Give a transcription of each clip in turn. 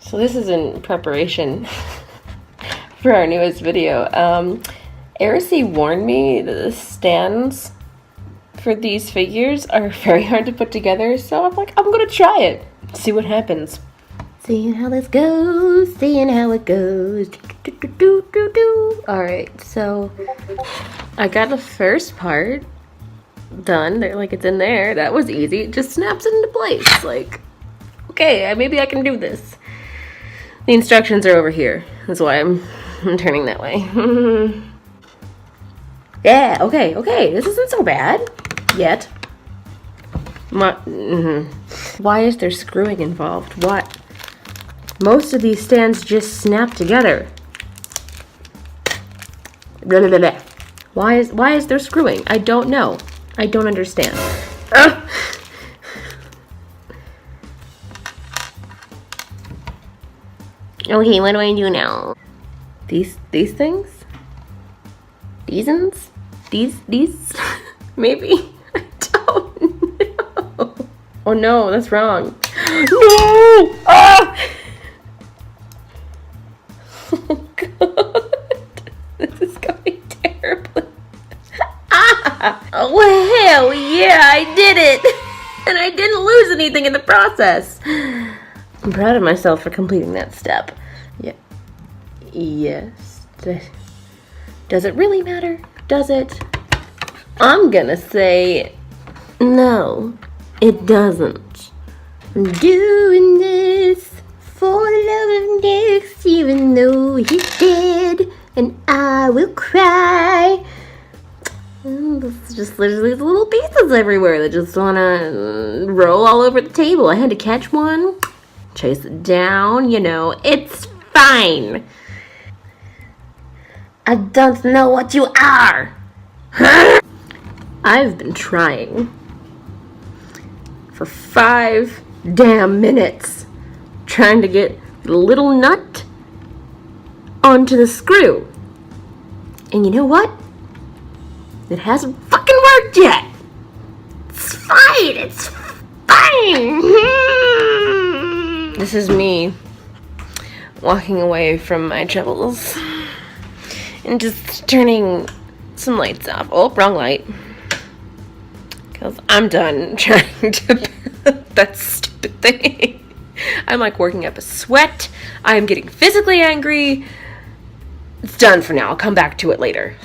So this is in preparation for our newest video. Erisy warned me that the stands for these figures are very hard to put together, so I'm like, I'm gonna try it. See what happens. Seeing how this goes, seeing how it goes. Alright, so I got the first part done. Like, it's in there. That was easy. It just snaps into place. Like, okay, maybe I can do this. The instructions are over here. That's why I'm turning that way. Yeah, okay. This isn't so bad yet. Why is there screwing involved? What? Most of these stands just snap together. Blah, blah, blah, blah. Why is there screwing? I don't know. I don't understand. Okay, what do I do now? These things? These? Maybe? I don't know. Oh no, that's wrong. No! Ah! Oh god. This is going terribly. Ah! Oh hell yeah, I did it! And I didn't lose anything in the process. I'm proud of myself for completing that step. Yeah. Yes. Does it really matter? Does it? I'm gonna say no, it doesn't. I'm doing this for the love of Nyx, even though he's dead, and I will cry. There's these little pieces everywhere that just wanna roll all over the table. I had to catch one, chase it down, you know, it's fine. I don't know what you are. I've been trying for 5 damn minutes trying to get the little nut onto the screw. And you know what? It hasn't fucking worked yet. It's fine. It's fine. This is me walking away from my troubles and just turning some lights off. Oh, wrong light. Because I'm done trying to build that stupid thing. I'm like working up a sweat. I am getting physically angry. It's done for now. I'll come back to it later.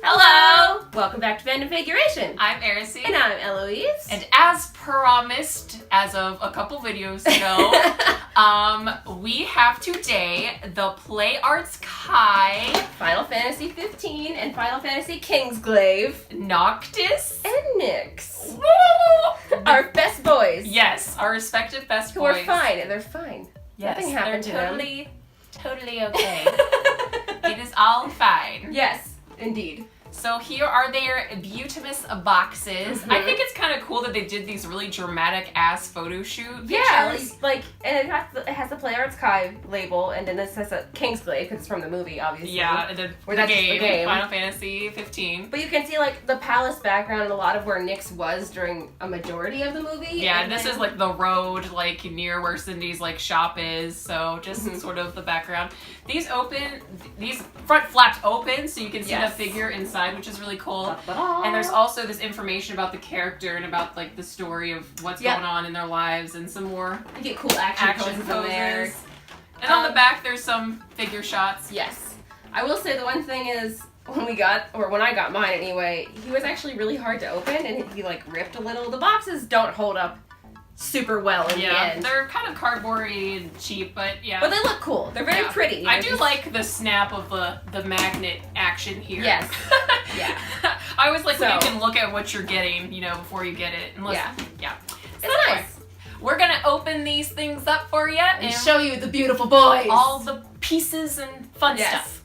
Hello! Welcome back to Fandom Figuration. I'm Erisy. And I'm Eloise. And as promised, as of a couple videos ago, we have today the Play Arts Kai, Final Fantasy 15 and Final Fantasy Kingsglaive, Noctis, and Nyx. Woo! Our best boys. Yes, our respective best Who boys. are fine. They're fine. Yes, Nothing happened to them. Totally okay. It is all fine. Yes, indeed. So here are their Beautimus boxes. I think it's kind of cool that they did these really dramatic ass photo shoot pictures. Yeah, like and it has the Play Arts Kai label, and then this says Kingsglaive because it's from the movie, obviously. Yeah, and then the game, Final Fantasy 15. But you can see like the palace background and a lot of where Nyx was during a majority of the movie. Yeah, and this is like the road, like near where Cindy's like shop is. So just sort of the background. These front flaps open, so you can see the figure inside, which is really cool. And there's also this information about the character and about like the story of what's going on in their lives and some more. You get cool action poses. There. And on the back there's some figure shots. Yes. I will say the one thing is when I got mine anyway, he was actually really hard to open and he like ripped a little. The boxes don't hold up super well in the end. They're kind of cardboardy and cheap, but yeah. But they look cool. They're very pretty. I do like the snap of the magnet action here. Yes. Yeah. I always like when you can look at what you're getting, you know, before you get it. Yeah. It's nice. We're gonna open these things up for you and show you the beautiful boys. All the pieces and fun stuff.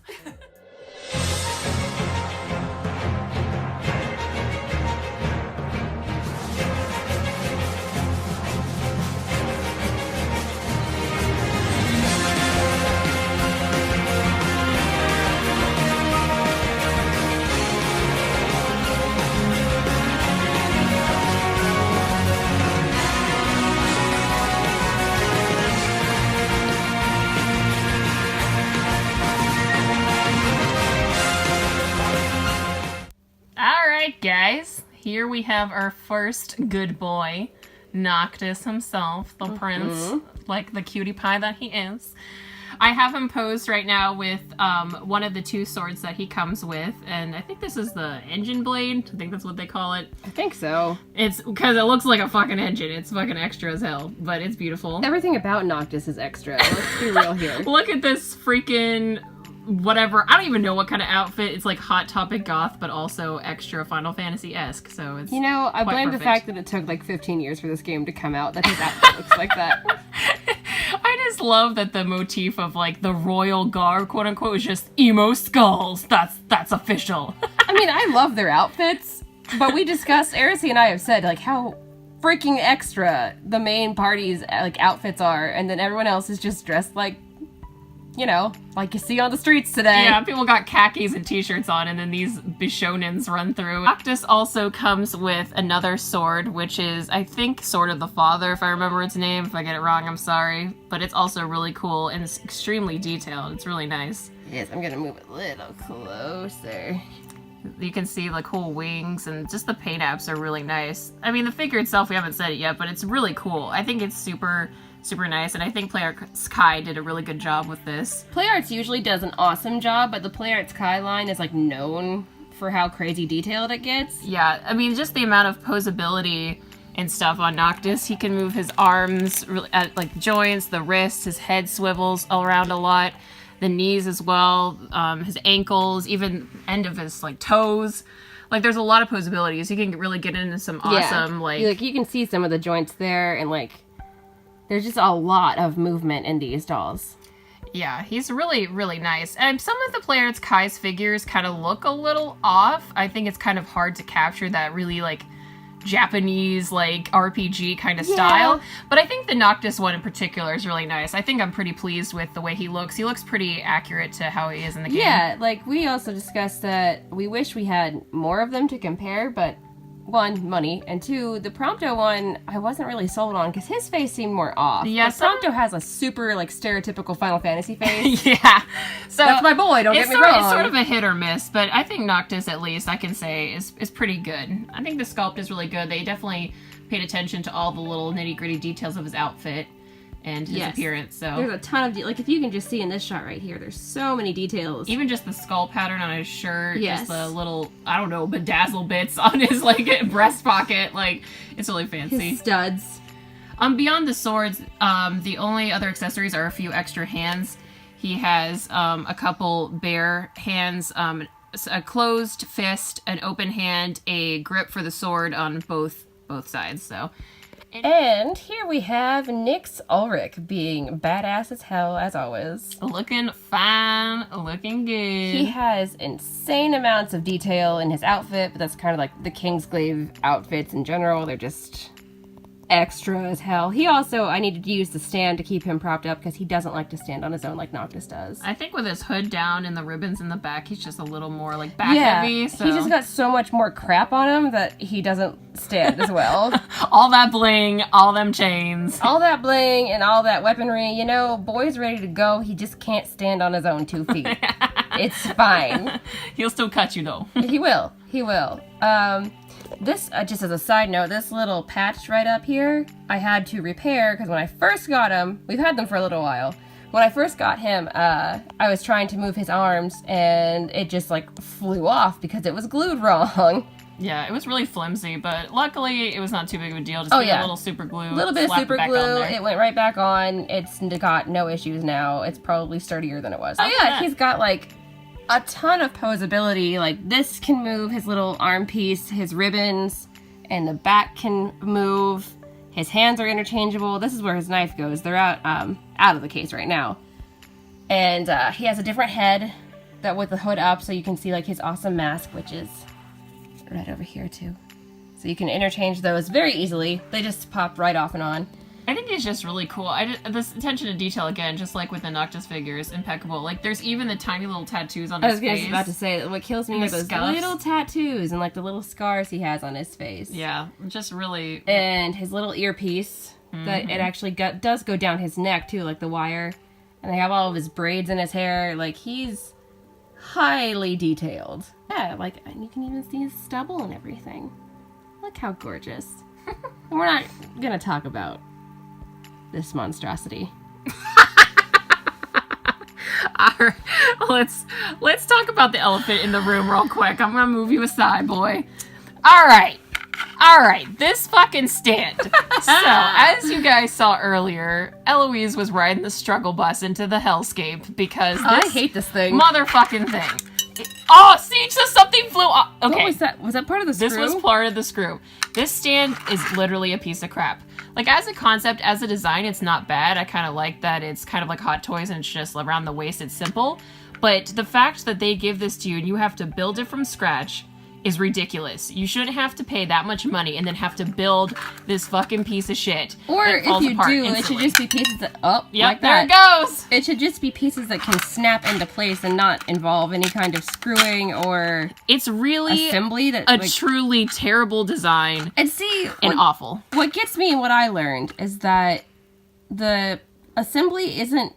guys, here we have our first good boy, Noctis himself, the prince, like the cutie pie that he is. I have him posed right now with one of the two swords that he comes with, and I think this is the engine blade. I think that's what they call it. I think so. It's because it looks like a fucking engine. It's fucking extra as hell, but it's beautiful. Everything about Noctis is extra. Let's be real here. Look at this freaking whatever. I don't even know what kind of outfit. It's like Hot Topic goth, but also extra Final Fantasy-esque. So it's I blame the perfect. fact that it took like 15 years for this game to come out. That his outfit looks like that. I just love that the motif of like the royal guard, quote unquote, is just emo skulls. That's official. I mean, I love their outfits, but we discussed, Erisy and I have said like how freaking extra the main party's like outfits are, and then everyone else is just dressed like, like you see on the streets today. Yeah, people got khakis and t-shirts on, and then these bishonins run through. Noctis also comes with another sword, which is, I think, Sword of the Father, if I remember its name. If I get it wrong, I'm sorry. But it's also really cool, and it's extremely detailed. It's really nice. Yes, I'm gonna move it a little closer. You can see the cool wings, and just the paint apps are really nice. I mean, the figure itself, we haven't said it yet, but it's really cool. I think it's super nice, and I think PlayArts Kai did a really good job with this. PlayArts usually does an awesome job, but the PlayArts Kai line is like known for how crazy detailed it gets. Yeah, I mean, just the amount of posability and stuff on Noctis. He can move his arms at like the joints, the wrists, his head swivels all around a lot, the knees as well, his ankles, even end of his like toes. Like, there's a lot of posabilities. You can really get into some awesome like you can see some of the joints there, and like there's just a lot of movement in these dolls. Yeah, he's really, really nice. And some of the PlayArts Kai's figures kind of look a little off. I think it's kind of hard to capture that really, like, Japanese, like, RPG kind of style. But I think the Noctis one in particular is really nice. I think I'm pretty pleased with the way he looks. He looks pretty accurate to how he is in the game. Yeah, like, we also discussed that we wish we had more of them to compare, but one, money, and two, the Prompto one, I wasn't really sold on because his face seemed more off. Yeah, Prompto has a super, like, stereotypical Final Fantasy face. Yeah. So that's my boy, don't get me wrong. It's sort of a hit or miss, but I think Noctis, at least, I can say, is pretty good. I think the sculpt is really good. They definitely paid attention to all the little nitty-gritty details of his outfit and his appearance. So there's a ton of like, if you can just see in this shot right here, there's so many details. Even just the skull pattern on his shirt, just the little, I don't know, bedazzle bits on his like breast pocket, like, it's really fancy. His studs. Beyond the swords, the only other accessories are a few extra hands. He has a couple bare hands, a closed fist, an open hand, a grip for the sword on both sides. So. And here we have Nyx Ulrich being badass as hell, as always. Looking fine, looking good. He has insane amounts of detail in his outfit, but that's kind of like the Kingsglaive outfits in general. They're just extra as hell. He also, I needed to use the stand to keep him propped up because he doesn't like to stand on his own like Noctis does. I think with his hood down and the ribbons in the back, he's just a little more like back heavy. So. He just got so much more crap on him that he doesn't stand as well. All that bling, all them chains. All that bling and all that weaponry, boy's ready to go. He just can't stand on his own 2 feet. It's fine. He'll still cut you though. He will. This, just as a side note, this little patch right up here, I had to repair, because when I first got him, we've had them for a little while, when I first got him, I was trying to move his arms, and it just, like, flew off because it was glued wrong. Yeah, it was really flimsy, but luckily it was not too big of a deal. Just a little super glue. A little bit of super glue, it went right back on, it's got no issues now, it's probably sturdier than it was. Oh yeah, he's got, like, a ton of posability. Like, this can move his little arm piece, his ribbons, and the back can move. His hands are interchangeable. This is where his knife goes. They're out of the case right now. And he has a different head that with the hood up, so you can see like his awesome mask, which is right over here too. So you can interchange those very easily. They just pop right off and on. I think it's just really cool. This attention to detail, again, just like with the Noctis figure, is impeccable. Like, there's even the tiny little tattoos on his face. I was about to say, what kills me are those little tattoos and, like, the little scars he has on his face. Yeah, just really... And his little earpiece, that it actually does go down his neck, too, like the wire. And they have all of his braids in his hair. Like, he's highly detailed. Yeah, like, and you can even see his stubble and everything. Look how gorgeous. And we're not gonna talk about this monstrosity. Alright, let's talk about the elephant in the room real quick. I'm gonna move you aside, boy. Alright, this fucking stand. So, as you guys saw earlier, Eloise was riding the struggle bus into the hellscape because I hate this thing. motherfucking thing. Oh, see, so something flew off. Okay. What was that? Was that part of the screw? This was part of the screw. This stand is literally a piece of crap. Like, as a concept, as a design, it's not bad. I kind of like that it's kind of like Hot Toys and it's just around the waist, it's simple. But the fact that they give this to you and you have to build it from scratch is ridiculous. You shouldn't have to pay that much money and then have to build this fucking piece of shit. Or that if falls you apart do, instantly. it should just be pieces that, Yep, like there that. it goes. It should just be pieces that can snap into place and not involve any kind of screwing or It's really assembly. That a like, truly terrible design and see and awful. What gets me and what I learned is that the assembly isn't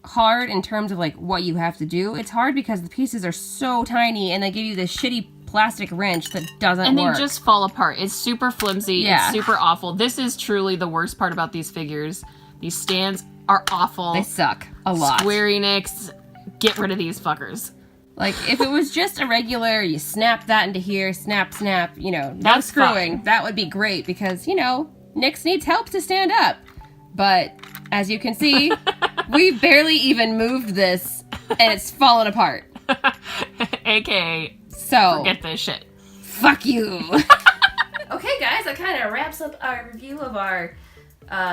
hard in terms of like what you have to do. It's hard because the pieces are so tiny and they give you this shitty plastic wrench that doesn't And work. they just fall apart. It's super flimsy. Yeah. It's super awful. This is truly the worst part about these figures. These stands are awful. They suck a lot. Square Enix, get rid of these fuckers. Like, if it was just a regular, you snap that into here, snap, you know, no That's screwing, fine. that would be great because, you know, Nyx needs help to stand up. But, as you can see, we barely even moved this, and it's fallen apart. AKA, So, forget this shit. fuck you. Okay, guys, that kind of wraps up our review of our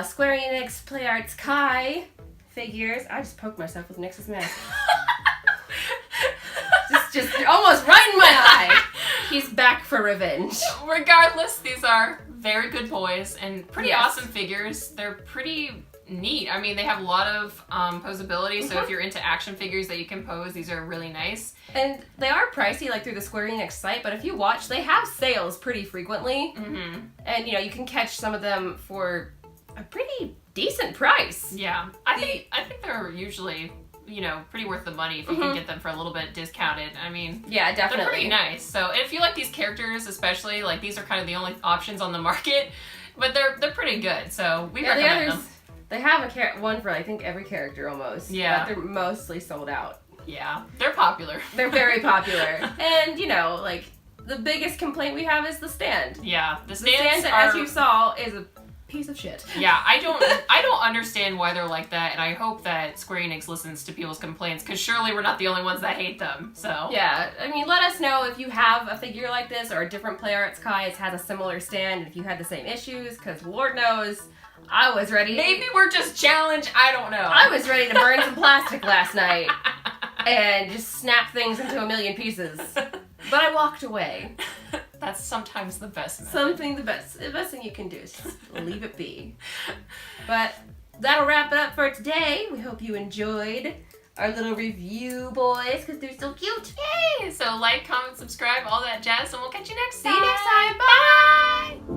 Square Enix Play Arts Kai figures. I just poked myself with Nyx's mask. just almost right in my eye. He's back for revenge. Regardless, these are very good boys and pretty Yes. awesome figures. They're pretty neat. I mean, they have a lot of posability, so if you're into action figures that you can pose, these are really nice. And they are pricey, like through the Square Enix site, but if you watch, they have sales pretty frequently. Mm-hmm. And, you know, you can catch some of them for a pretty decent price. Yeah, I think they're usually, you know, pretty worth the money if you can get them for a little bit discounted. I mean, Yeah, definitely. they're pretty nice. So if you like these characters, especially, like these are kind of the only options on the market, but they're pretty good. So we recommend them. They have one for, I think, every character almost. Yeah. But they're mostly sold out. Yeah, they're popular. They're very popular. And, you know, like, the biggest complaint we have is the stand. Yeah, the The stands stand, are, as you saw, is a piece of shit. Yeah, I don't understand why they're like that, and I hope that Square Enix listens to people's complaints, because surely we're not the only ones that hate them. So Yeah, I mean, let us know if you have a figure like this or a different Play Arts Kai has a similar stand, and if you had the same issues, because Lord knows, I was ready. maybe we're just challenged. I don't know. I was ready to burn some plastic last night and just snap things into a million pieces. But I walked away. That's sometimes the best method. The best thing you can do is just leave it be. But that'll wrap it up for today. We hope you enjoyed our little review, boys, because they're so cute. Yay! So like, comment, subscribe, all that jazz, and we'll catch you next See time. you next time. Bye!